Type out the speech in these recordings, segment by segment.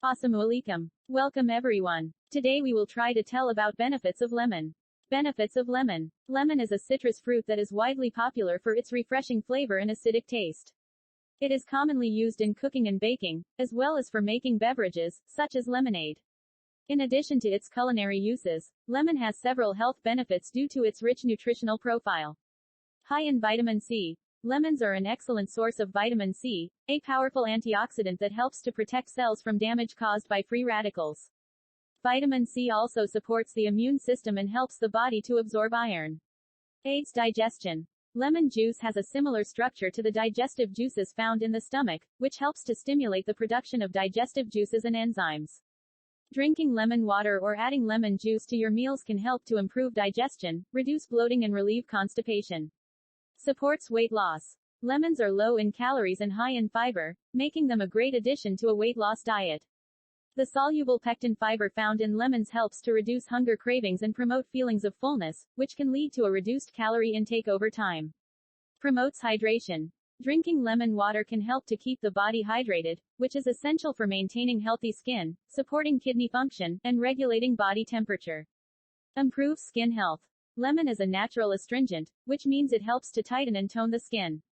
Assalamualikum. Welcome everyone. Today we will try to tell about benefits of lemon. Benefits of lemon. Lemon is a citrus fruit that is widely popular for its refreshing flavor and acidic taste. It is commonly used in cooking and baking, as well as for making beverages, such as lemonade. In addition to its culinary uses, lemon has several health benefits due to its rich nutritional profile. High in vitamin C. Lemons are an excellent source of vitamin C, a powerful antioxidant that helps to protect cells from damage caused by free radicals. Vitamin C also supports the immune system and helps the body to absorb iron. Aids digestion. Lemon juice has a similar structure to the digestive juices found in the stomach, which helps to stimulate the production of digestive juices and enzymes. Drinking lemon water or adding lemon juice to your meals can help to improve digestion, reduce bloating and relieve constipation. Supports weight loss. Lemons are low in calories and high in fiber, making them a great addition to a weight loss diet. The soluble pectin fiber found in lemons helps to reduce hunger cravings and promote feelings of fullness, which can lead to a reduced calorie intake over time. Promotes hydration. Drinking lemon water can help to keep the body hydrated, which is essential for maintaining healthy skin, supporting kidney function, and regulating body temperature. Improves skin health. Lemon is a natural astringent, which means it helps to tighten and tone the skin.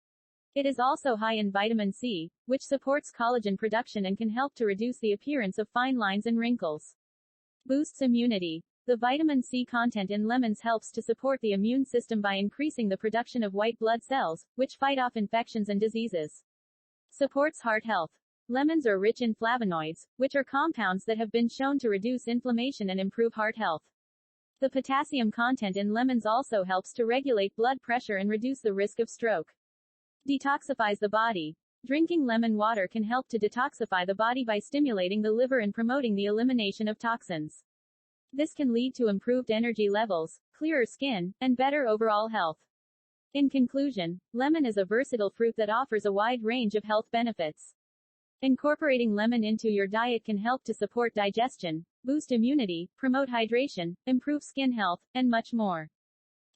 It is also high in vitamin C, which supports collagen production and can help to reduce the appearance of fine lines and wrinkles. Boosts immunity. The vitamin C content in lemons helps to support the immune system by increasing the production of white blood cells, which fight off infections and diseases. Supports heart health. Lemons are rich in flavonoids, which are compounds that have been shown to reduce inflammation and improve heart health. The potassium content in lemons also helps to regulate blood pressure and reduce the risk of stroke. Detoxifies the body. Drinking lemon water can help to detoxify the body by stimulating the liver and promoting the elimination of toxins. This can lead to improved energy levels, clearer skin, and better overall health. In conclusion, lemon is a versatile fruit that offers a wide range of health benefits. Incorporating lemon into your diet can help to support digestion, boost immunity, promote hydration, improve skin health, and much more.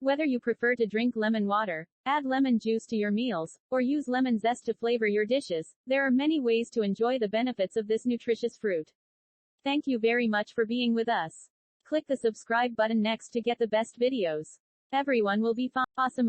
Whether you prefer to drink lemon water, add lemon juice to your meals, or use lemon zest to flavor your dishes, there are many ways to enjoy the benefits of this nutritious fruit. Thank you very much for being with us. Click the subscribe button next to get the best videos. Everyone will be awesome.